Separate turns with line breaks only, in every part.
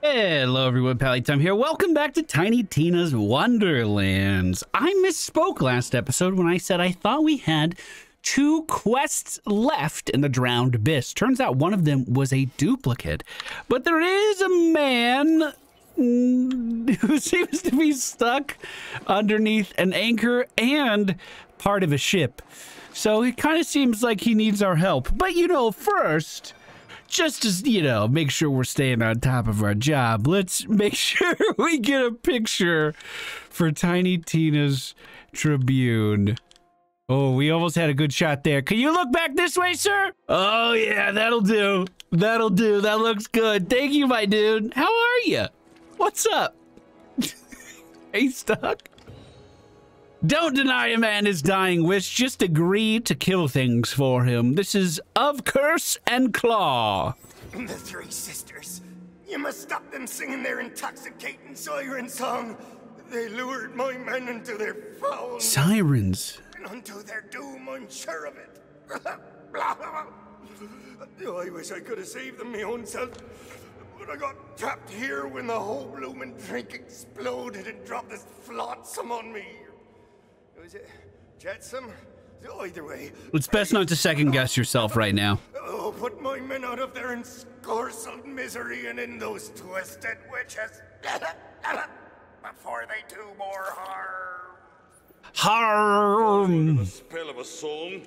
Hello everyone, Pallytime here. Welcome back to Tiny Tina's Wonderlands. I misspoke last episode when I said I thought we had 2 quests left in the Drowned Abyss. Turns out one of them was a duplicate. But there is a man who seems to be stuck underneath an anchor and part of a ship. So it kind of seems like he needs our help. But you know, first, just as, you know, make sure we're staying on top of our job, let's make sure we get a picture for Tiny Tina's Tribune. Oh, we almost had a good shot there. Can you look back this way, sir? Oh, yeah, that'll do. That'll do. That looks good. Thank you, my dude. How are you? What's up? Are you stuck? Don't deny a man his dying wish, just agree to kill things for him. This is Of Curse and Claw.
The 3 sisters. You must stop them singing their intoxicating siren song. They lured my men into their foul...
Sirens.
And unto their doom, I'm sure of it. I wish I could have saved them my own self. But I got trapped here when the whole bloomin' drink exploded and dropped this flotsam on me. Was it jetsam? Either way.
It's best not to second guess yourself right now.
Oh, put my men out of their encorsed misery and in those twisted witches before they do more harm.
Harm.
A spell of a song.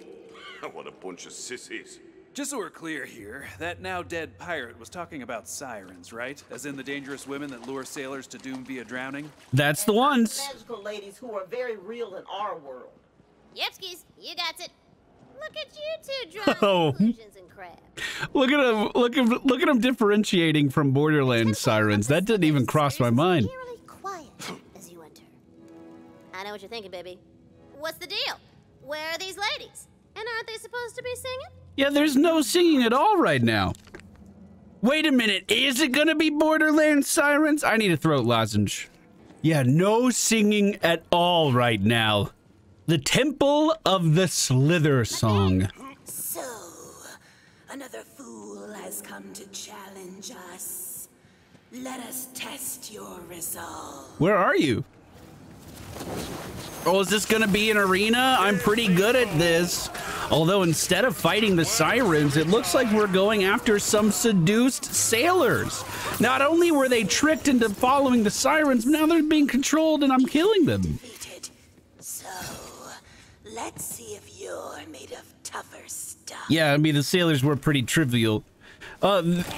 What a bunch of sissies.
Just so we're clear here, that now dead pirate was talking about sirens, right? As in the dangerous women that lure sailors to doom via drowning?
That's the ones.
Magical ladies who are very real in our world.
Yepskis, you got it. Look at you two drawing
Oh.
conclusions and crap.
Look at him. Look at him differentiating from Borderlands sirens. That didn't even cross my mind.
Eerily quiet as you enter. I know what you're thinking, baby. What's the deal? Where are these ladies? And aren't they supposed to be singing?
Yeah, there's no singing at all right now. Wait a minute, is it gonna be Borderlands sirens? I need a throat lozenge. Yeah, no singing at all right now. The Temple of the Slither song.
So, another fool has come to challenge us. Let us test your resolve.
Where are you? Oh, is this gonna be an arena? I'm pretty good at this. Although instead of fighting the sirens, it looks like we're going after some seduced sailors. Not only were they tricked into following the sirens, but now they're being controlled and I'm killing them.
Defeated. So, let's see if you're made of tougher stuff.
Yeah, I mean, the sailors were pretty trivial.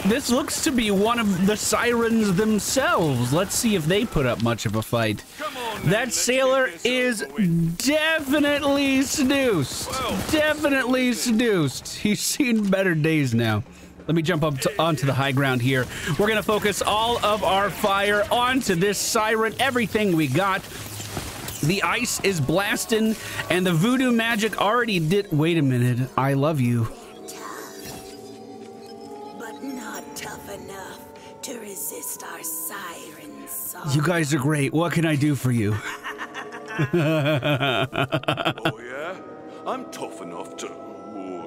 This looks to be one of the sirens themselves. Let's see if they put up much of a fight. That sailor is definitely seduced. Definitely seduced. He's seen better days now. Let me jump up onto the high ground here. We're gonna focus all of our fire onto this siren. Everything we got. The ice is blasting, and the voodoo magic already did. Wait a minute. I love you.
Tough enough to resist our siren song.
You guys are great. What can I do for you?
Oh yeah? I'm tough enough to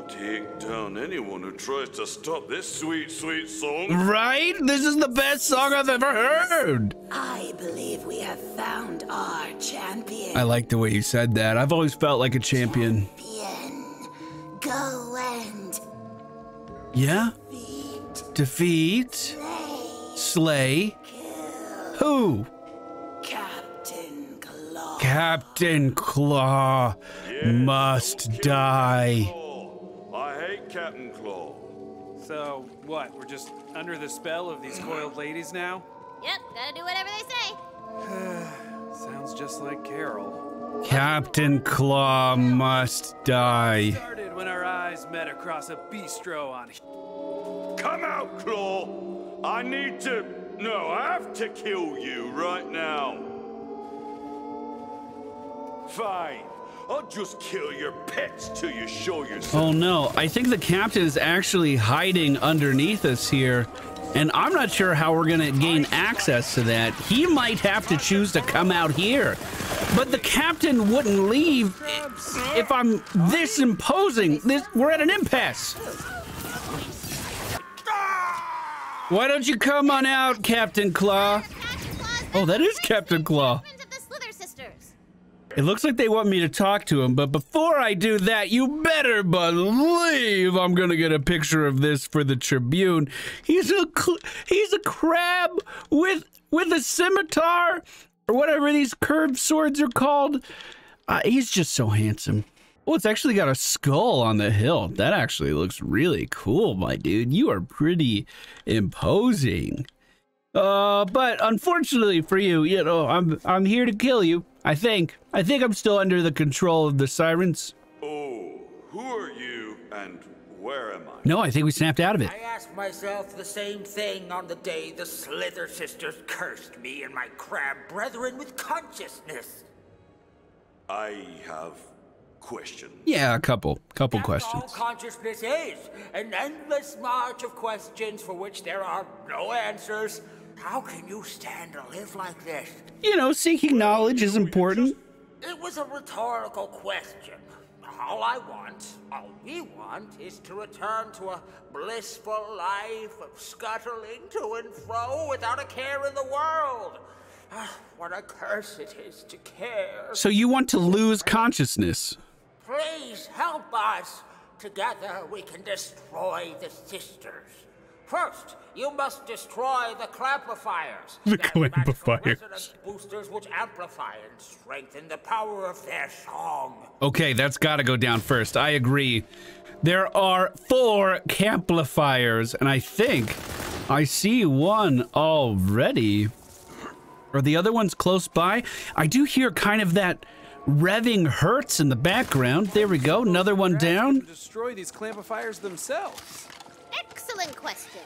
take down anyone who tries to stop this sweet, sweet song.
Right? This is the best song I've ever heard.
I believe we have found our champion.
I like the way you said that. I've always felt like a champion.
Go and...
Yeah? Defeat, slay, who?
Captain Claw.
Captain Claw must die.
I hate Captain Claw.
So, what, we're just under the spell of these coiled ladies now?
Yep, gotta do whatever they say.
Sounds just like Carol.
Captain Claw must die.
Started when our eyes met across a bistro on...
Come out, Claw! I need to... No, I have to kill you right now. Fine. I'll just kill your pets till you show yourself.
Oh no, I think the captain is actually hiding underneath us here. And I'm not sure how we're gonna gain access to that. He might have to choose to come out here. But the captain wouldn't leave if I'm this imposing. We're at an impasse. Why don't you come on out, Captain Claw? Oh, that is Captain Claw. It looks like they want me to talk to him, but before I do that, you better believe I'm gonna get a picture of this for the Tribune. He's a crab with a scimitar, or whatever these curved swords are called. He's just so handsome. Oh, it's actually got a skull on the hilt. That actually looks really cool, my dude. You are pretty imposing. But unfortunately for you, you know, I'm here to kill you. I think I'm still under the control of the Sirens.
Oh, who are you and where am I?
No, I think we snapped out of it.
I asked myself the same thing on the day the Slither sisters cursed me and my crab brethren with consciousness.
I have questions.
Yeah, a couple
That's
questions.
all consciousness is. An endless march of questions for which there are no answers. How can you stand to live like this?
You know, seeking knowledge is important.
It was a rhetorical question. All we want is to return to a blissful life of scuttling to and fro without a care in the world. What a curse it is to care.
So you want to lose consciousness?
Please help us. Together we can destroy the sisters. First, you must destroy the clamplifiers.
The
Their magical
clamplifiers.
resonance boosters which amplify and strengthen the power of their song.
Okay, that's got to go down first. I agree. There are 4 camplifiers, and I think I see one already. Are the other ones close by? I do hear kind of that revving hertz in the background. There we go. Another one down.
Destroy these clamplifiers themselves.
Excellent question.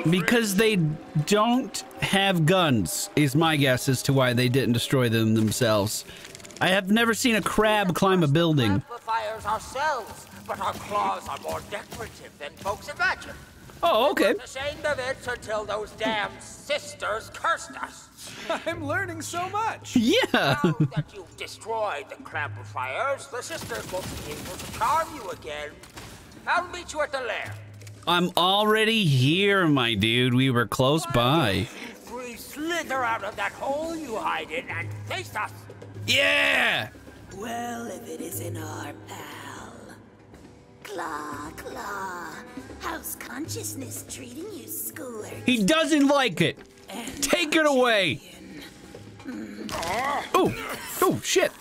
Because they don't have guns, is my guess as to why they didn't destroy them themselves. I have never seen a crab climb a building.
Amplifiers ourselves, but our claws are more decorative than folks imagine.
Oh, okay.
We're ashamed of it until those damn sisters cursed us.
I'm learning so much.
Yeah.
Now that you've destroyed the clamplifiers, the sisters won't be able to charm you again. I'll meet you at the lair.
I'm already here, my dude. We were close by.
We slither out of that hole you hide in and face us.
Yeah.
Well, if it isn't our pal. Claw, how's consciousness treating you, Schooler?
He doesn't like it. Take it away. Oh, shit.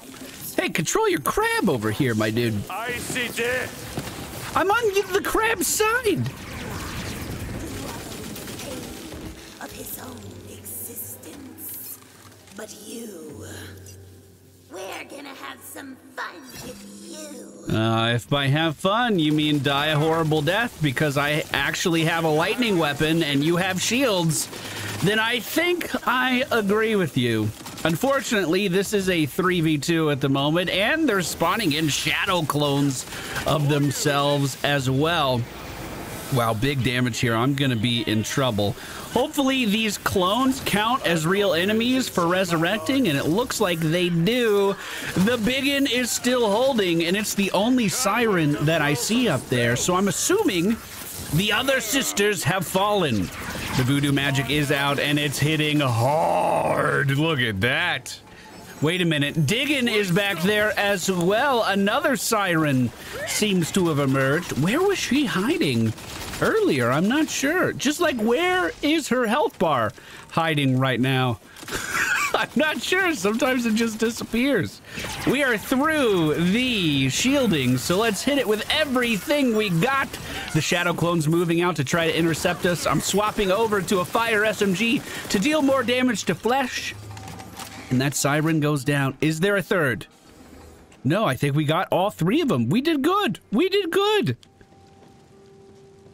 Hey, control your crab over here, my dude.
Icy death.
I'm on the crab's side.
Of his own existence. But you... We're gonna have some fun with you.
If by have fun, you mean die a horrible death because I actually have a lightning weapon and you have shields, then I think I agree with you. Unfortunately, this is a 3v2 at the moment, and they're spawning in shadow clones of themselves as well. Wow, big damage here. I'm gonna be in trouble. Hopefully these clones count as real enemies for resurrecting, and it looks like they do. The biggin is still holding, and it's the only Siren that I see up there, so I'm assuming the other sisters have fallen. The voodoo magic is out, and it's hitting hard. Look at that. Wait a minute. Diggin is back there as well. Another Siren seems to have emerged. Where was she hiding earlier? I'm not sure. Just like, where is her health bar hiding right now? I'm not sure. Sometimes it just disappears. We are through the shielding, so let's hit it with everything we got. The shadow clone's moving out to try to intercept us. I'm swapping over to a fire SMG to deal more damage to flesh. And that Siren goes down. Is there a third? No, I think we got all 3 of them. We did good. We did good.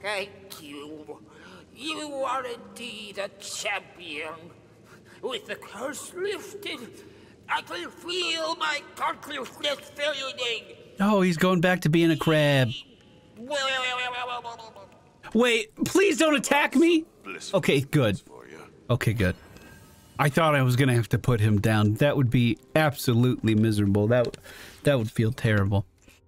Thank you. You are indeed a champion. With the curse lifted, I can feel my consciousness fading.
Oh, he's going back to being a crab. Wait, please don't attack me. Okay, good. Okay, good. I thought I was gonna have to put him down. That would be absolutely miserable. That would feel terrible.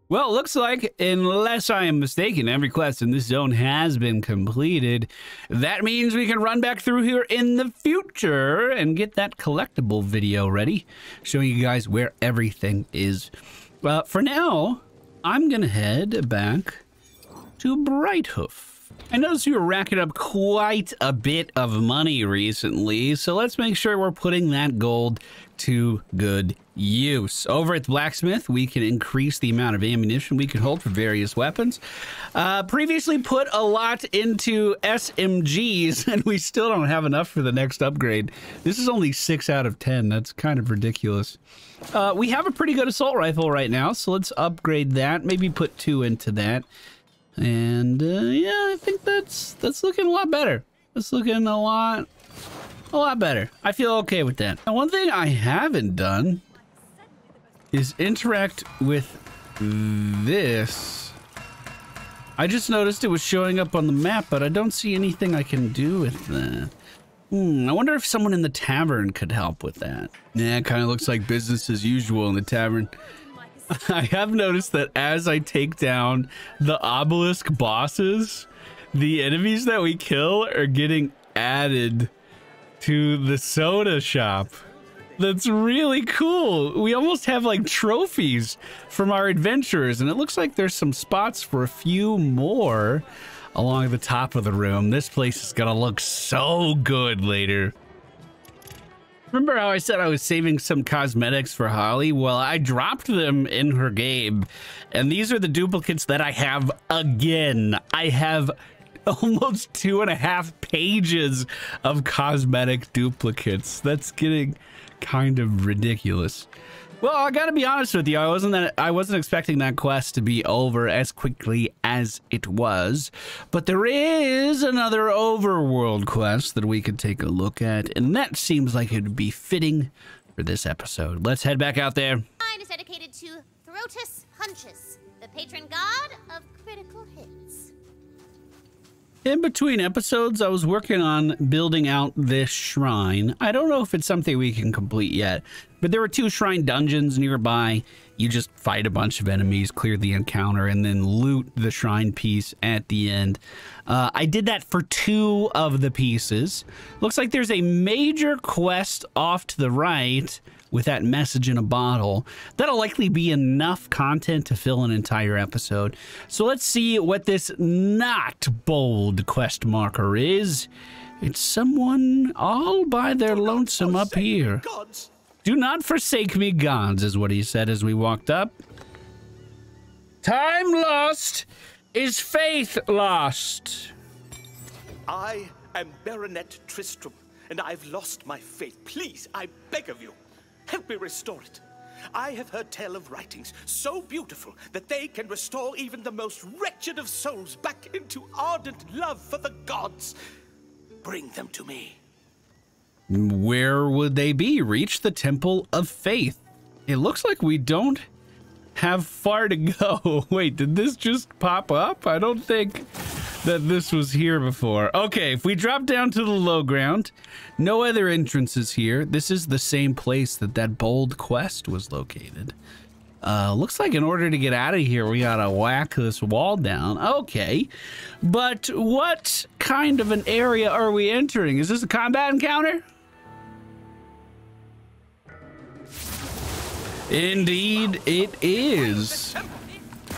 Well, it looks like, unless I am mistaken, every quest in this zone has been completed. That means we can run back through here in the future and get that collectible video ready, showing you guys where everything is. For now, I'm going to head back to Brighthoof. I noticed you were racking up quite a bit of money recently, so let's make sure we're putting that gold to good use. Over at the blacksmith, we can increase the amount of ammunition we can hold for various weapons. Previously put a lot into SMGs, and we still don't have enough for the next upgrade. This is only 6 out of 10. That's kind of ridiculous. We have a pretty good assault rifle right now, so let's upgrade that. Maybe put 2 into that. And yeah, I think that's looking a lot better. That's looking a lot better. I feel okay with that. Now, one thing I haven't done is interact with this. I just noticed it was showing up on the map, but I don't see anything I can do with that. I wonder if someone in the tavern could help with that. Yeah, it kind of looks like business as usual in the tavern. I have noticed that as I take down the obelisk bosses, the enemies that we kill are getting added to the soda shop. That's really cool. We almost have like trophies from our adventurers, and it looks like there's some spots for a few more along the top of the room. This place is gonna look so good later. Remember how I said I was saving some cosmetics for Holly? Well, I dropped them in her game, and these are the duplicates that I have again. I have almost 2.5 pages of cosmetic duplicates. That's getting kind of ridiculous. Well, I gotta be honest with you, I wasn't expecting that quest to be over as quickly as it was, but there is another overworld quest that we could take a look at, and that seems like it would be fitting for this episode. Let's head back out there.
Mine is dedicated to Throtus Hunchus, the patron god of critical hits.
In between episodes, I was working on building out this shrine. I don't know if it's something we can complete yet, but there were 2 shrine dungeons nearby. You just fight a bunch of enemies, clear the encounter, and then loot the shrine piece at the end. I did that for 2 of the pieces. Looks like there's a major quest off to the right with that message in a bottle. That'll likely be enough content to fill an entire episode. So let's see what this not bold quest marker is. It's someone all by their lonesome up here.
Gods.
Do not forsake me, gods, is what he said as we walked up. Time lost is faith lost.
I am Baronet Tristram, and I've lost my faith. Please, I beg of you, help me restore it. I have heard tell of writings so beautiful that they can restore even the most wretched of souls back into ardent love for the gods. Bring them to me.
Where would they be? Reach the Temple of Faith. It looks like we don't have far to go. Wait, did this just pop up? I don't think that this was here before. Okay, if we drop down to the low ground, no other entrances here. This is the same place that bold quest was located. Looks like in order to get out of here, we gotta whack this wall down. Okay, but what kind of an area are we entering? Is this a combat encounter? Indeed, it is.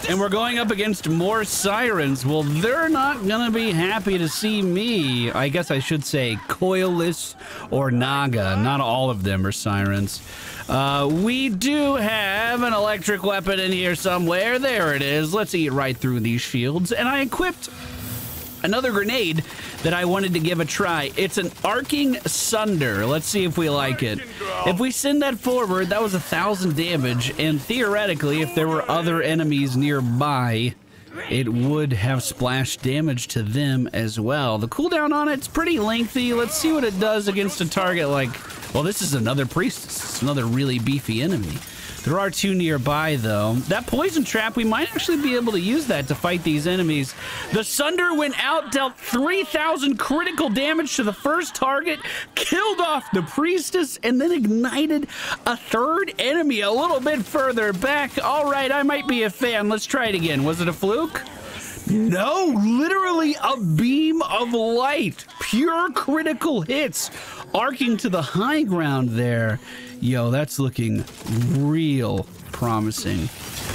And we're going up against more sirens. Well, they're not gonna be happy to see me. I guess I should say coilless or naga. Not all of them are sirens. We do have an electric weapon in here somewhere. There it is. Let's eat right through these shields. And I equipped another grenade that I wanted to give a try. It's an arcing Sunder. Let's see if we like it. If we send that forward, that was 1,000 damage, and theoretically, if there were other enemies nearby, it would have splash damage to them as well. The cooldown on it's pretty lengthy. Let's see what it does against a target like, well, this is another priestess. It's another really beefy enemy. There are two nearby, though. That poison trap, we might actually be able to use that to fight these enemies. The Sunder went out, dealt 3,000 critical damage to the first target, killed off the priestess, and then ignited a third enemy a little bit further back. All right, I might be a fan. Let's try it again. Was it a fluke? No, literally a beam of light. Pure critical hits, arcing to the high ground there. Yo, that's looking real promising.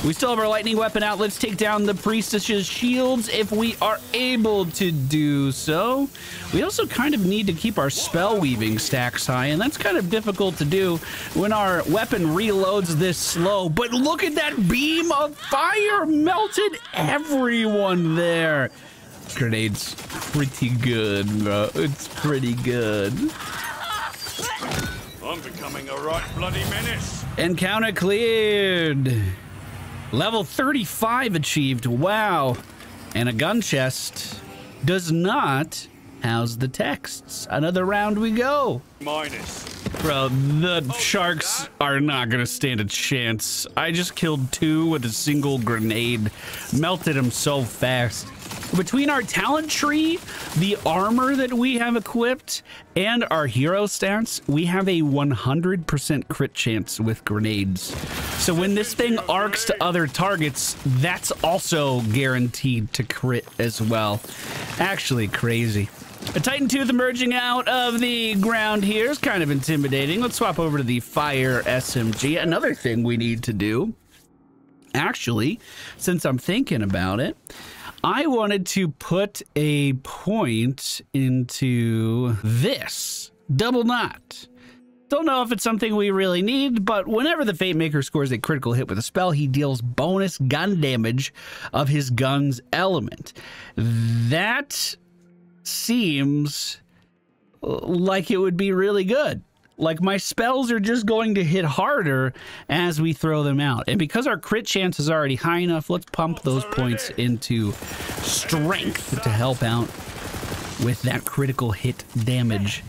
We still have our lightning weapon out. Let's take down the priestess's shields if we are able to do so. We also kind of need to keep our spell weaving stacks high, and that's kind of difficult to do when our weapon reloads this slow. But look at that beam of fire, melted everyone there. Grenade's pretty good, bro. It's pretty good.
I'm becoming a right bloody menace.
Encounter cleared. Level 35 achieved. Wow. And a gun chest does not house the texts. Another round we go.
Minus.
Bro, the sharks are not gonna stand a chance. I just killed two with a single grenade. Melted them so fast. Between our talent tree, the armor that we have equipped, and our hero stats, we have a 100% crit chance with grenades. So when this thing arcs to other targets, that's also guaranteed to crit as well. Actually crazy. A Titan Tooth emerging out of the ground here is kind of intimidating. Let's swap over to the Fire SMG. Another thing we need to do, actually, since I'm thinking about it, I wanted to put a point into this double knot. Don't know if it's something we really need, but whenever the Fate Maker scores a critical hit with a spell, he deals bonus gun damage of his gun's element. That seems like it would be really good. Like, my spells are just going to hit harder as we throw them out. And because our crit chance is already high enough, let's pump those points into strength to help out with that critical hit damage.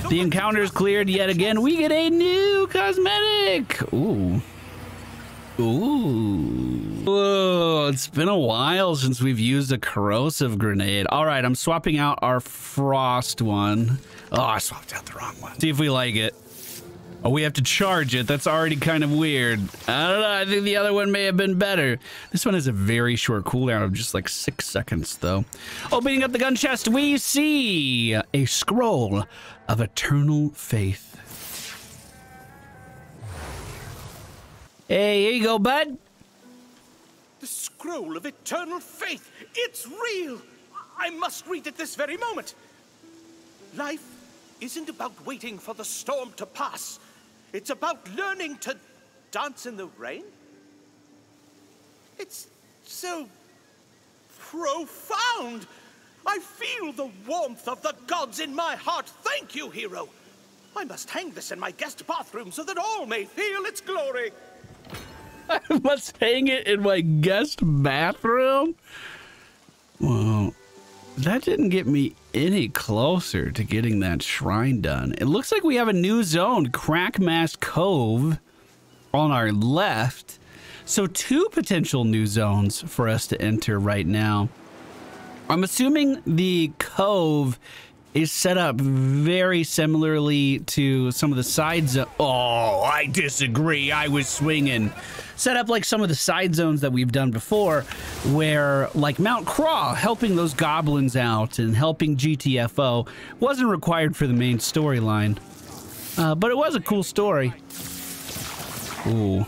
The encounter is cleared yet again. We get a new cosmetic. Ooh. Ooh. Whoa, it's been a while since we've used a corrosive grenade. All right, I'm swapping out our frost one. Oh, I swapped out the wrong one. See if we like it. Oh, we have to charge it. That's already kind of weird. I don't know. I think the other one may have been better. This one has a very short cooldown of just like 6 seconds, though. Opening up the gun chest, we see a scroll of eternal faith. Hey, here you go, bud.
The scroll of eternal faith. It's real. I must read it this very moment. Life isn't about waiting for the storm to pass. It's about learning to dance in the rain. It's so profound. I feel the warmth of the gods in my heart. Thank you, hero. I must hang this in my guest bathroom so that all may feel its glory.
I must hang it in my guest bathroom? Well, that didn't get me any closer to getting that shrine done. It looks like we have a new zone, Crackmass Cove, on our left. So 2 potential new zones for us to enter right now. I'm assuming the cove is set up very similarly to some of the side zones. Oh, I disagree. I was swinging. Set up like some of the side zones that we've done before, where like Mount Craw, helping those goblins out and helping GTFO wasn't required for the main storyline. But it was a cool story. Ooh.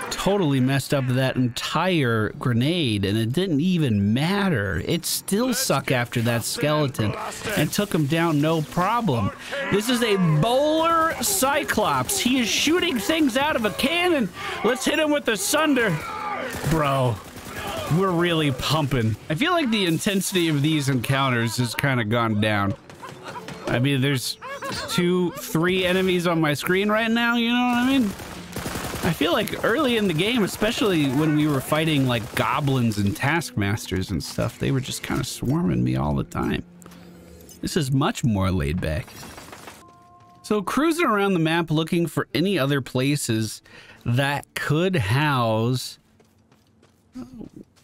Totally messed up that entire grenade, and it didn't even matter. It still sucked after that skeleton and took him down no problem. This is a bowler cyclops. He is shooting things out of a cannon. Let's hit him with the Sunder. Bro, we're really pumping. I feel like the intensity of these encounters has kind of gone down. I mean, there's 2, 3 enemies on my screen right now, you know what I mean? I feel like early in the game, especially when we were fighting like goblins and taskmasters and stuff, they were just kind of swarming me all the time. This is much more laid back. So cruising around the map looking for any other places that could house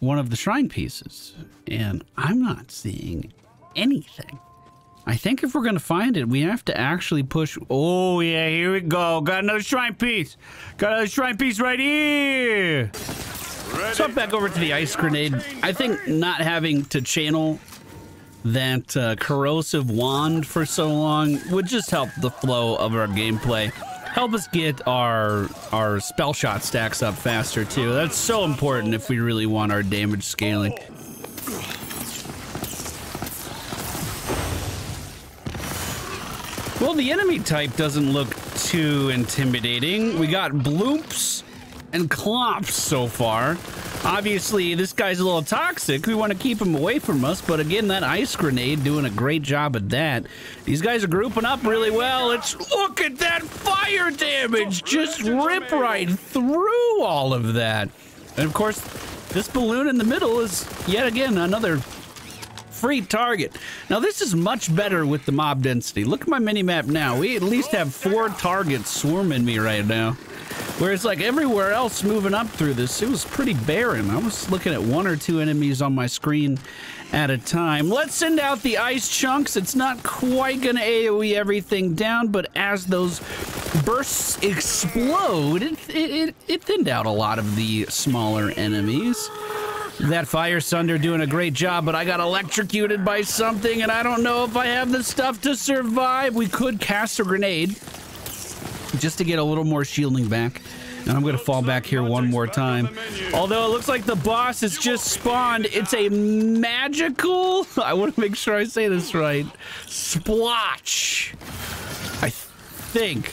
one of the shrine pieces. And I'm not seeing anything. I think if we're going to find it, we have to actually push. Oh, yeah, here we go. Got another shrine piece. Got another shrine piece right here. Let's hop back over to the ice grenade. I think not having to channel that corrosive wand for so long would just help the flow of our gameplay. Help us get our spell shot stacks up faster, too. That's so important if we really want our damage scaling. Well, the enemy type doesn't look too intimidating. We got bloops and clomps so far. Obviously, this guy's a little toxic. We want to keep him away from us, but again, that ice grenade doing a great job at that. These guys are grouping up really well. Look at that fire damage! Just rip right through all of that. And of course, this balloon in the middle is yet again another free target. Now this is much better with the mob density. Look at my mini-map now. We at least have 4 targets swarming me right now. Whereas like everywhere else moving up through this, it was pretty barren. I was looking at 1 or 2 enemies on my screen at a time. Let's send out the ice chunks. It's not quite gonna AoE everything down, but as those bursts explode, it thinned out a lot of the smaller enemies. That fire Sunder doing a great job, but I got electrocuted by something, and I don't know if I have the stuff to survive. We could cast a grenade just to get a little more shielding back. And I'm going to fall back here one more time. Although it looks like the boss has just spawned. It's a magical, I want to make sure I say this right, splotch. I think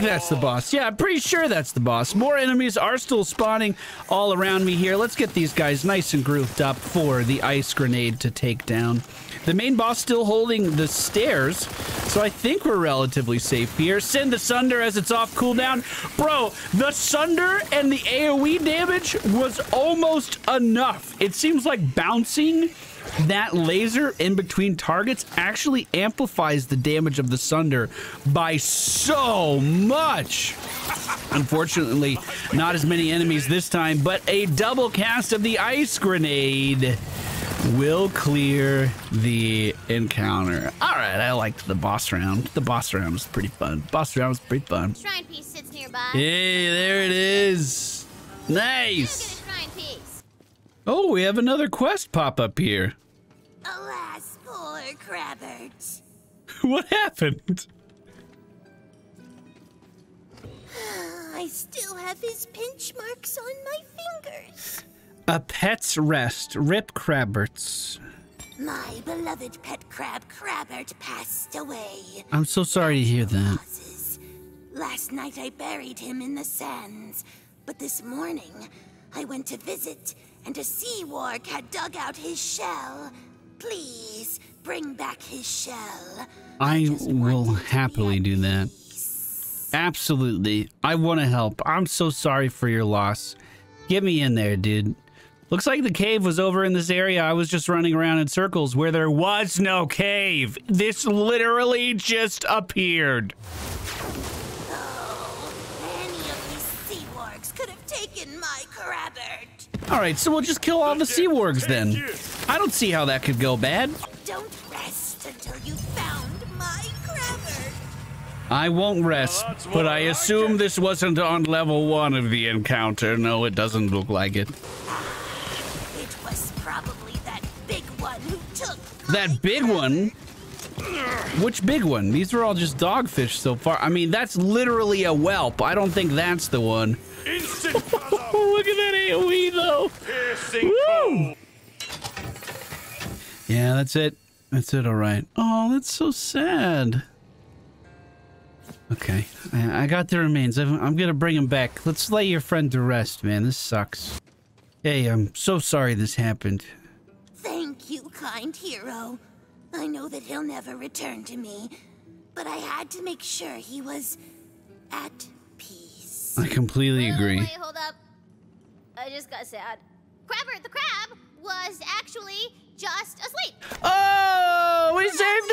that's the boss. Yeah, I'm pretty sure that's the boss. More enemies are still spawning all around me here. Let's get these guys nice and grouped up for the ice grenade to take down. The main boss still holding the stairs, so I think we're relatively safe here. Send the Sunder as it's off cooldown. Bro, the Sunder and the AoE damage was almost enough. It seems like bouncing that laser in between targets actually amplifies the damage of the Sunder by so much. Unfortunately, not as many enemies this time, but a double cast of the ice grenade will clear the encounter. All right, I liked the boss round. The boss round was pretty fun. Boss round was pretty fun.
Shrine piece sits nearby.
Hey, there it is. Nice.
Shrine piece.
Oh, we have another quest pop up here.
Alas, poor Crabbert.
What happened?
I still have his pinch marks on my fingers.
A pet's rest. Rip Crabberts.
My beloved pet crab, Crabbert, passed away.
I'm so sorry to hear that.
Last night I buried him in the sands, but this morning I went to visit, and a sea warg had dug out his shell. Please bring back his shell.
I will happily do that. Absolutely. I want to help. I'm so sorry for your loss. Get me in there, dude. Looks like the cave was over in this area. I was just running around in circles where there was no cave. This literally just appeared.
Oh, any of these sea wargs could have taken my Crabbert.
All right, so we'll just kill all the sea wargs then. I don't see how that could go bad.
Don't rest until you found my Crabbert.
I won't rest, but I assume this wasn't on level 1 of the encounter. No, it doesn't look like it.
It was probably that big one who took
That big one? Which big one? These are all just dogfish so far. I mean, that's literally a whelp. I don't think that's the one.
Instant
Look at that AoE, though.
piercing
Woo! Yeah, that's it. That's it, all right. Oh, that's so sad. Okay, I got the remains. I'm gonna bring him back. Let's lay your friend to rest, man. This sucks. Hey, I'm so sorry this happened.
Thank you, kind hero. I know that he'll never return to me, but I had to make sure he was at peace.
I completely agree.
Wait, hold up. I just got sad. Crabbert the crab was actually just asleep.
Oh, we saved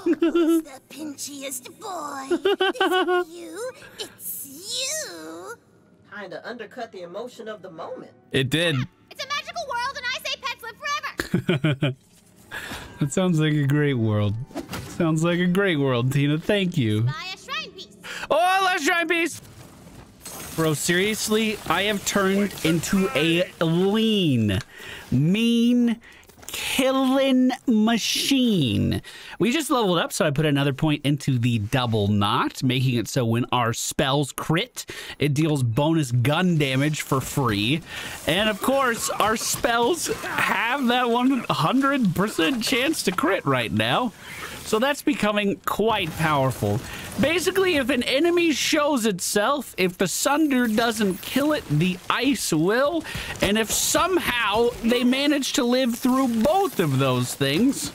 him!
Who's the pinchiest boy? Is it you? It's you!
Kinda undercut the emotion of the moment.
It did.
It's a magical world, and I say pets live forever.
That sounds like a great world. Sounds like a great world, Tina. Thank you.
Buy a shrine piece.
Oh, I love shrine piece. Bro, seriously, I have turned into a lean, mean, killing machine. We just leveled up, so I put another point into the double knot, making it so when our spells crit, it deals bonus gun damage for free. And of course, our spells have that 100% chance to crit right now. So that's becoming quite powerful. Basically, if an enemy shows itself, if the Sunder doesn't kill it, the ice will. And if somehow they manage to live through both of those things,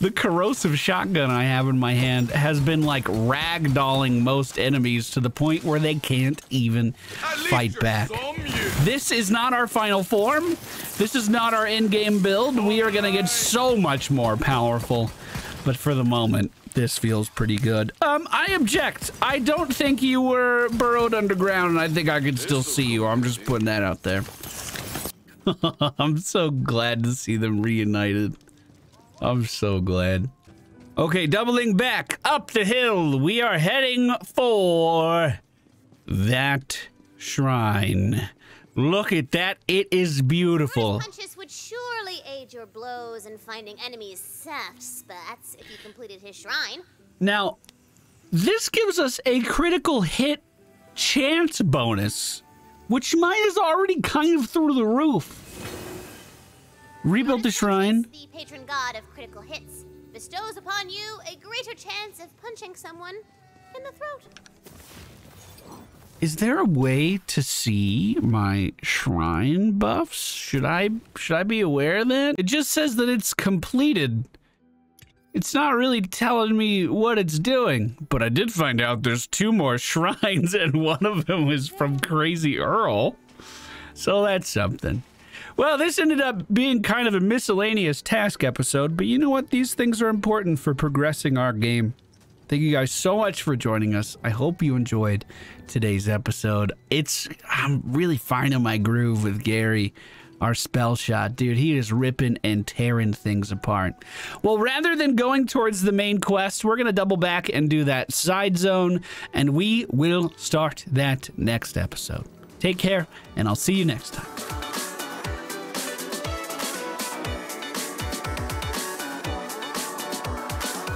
the corrosive shotgun I have in my hand has been like ragdolling most enemies to the point where they can't even fight back. This is not our final form. This is not our in-game build. We are going to get so much more powerful. But for the moment, this feels pretty good. I object. I don't think you were burrowed underground, and I think I can still see you. I'm just putting that out there. I'm so glad to see them reunited. I'm so glad. Okay, doubling back up the hill. We are heading for that shrine. Look at that. It is beautiful.
Punches would surely aid your blows in finding enemies' soft spots if you completed his shrine.
Now, this gives us a critical hit chance bonus, which mine is already kind of through the roof. Rebuild the shrine.
The patron god of critical hits bestows upon you a greater chance of punching someone in the throat.
Is there a way to see my shrine buffs? Should I be aware of that? It just says that it's completed. It's not really telling me what it's doing, but I did find out there's 2 more shrines and one of them is from Crazy Earl. So that's something. Well, this ended up being kind of a miscellaneous task episode, but you know what? These things are important for progressing our game. Thank you guys so much for joining us. I hope you enjoyed today's episode. I'm really finding my groove with Gary, our spell shot. Dude, he is ripping and tearing things apart. Well, rather than going towards the main quest, we're going to double back and do that side zone, and we will start that next episode. Take care, and I'll see you next time.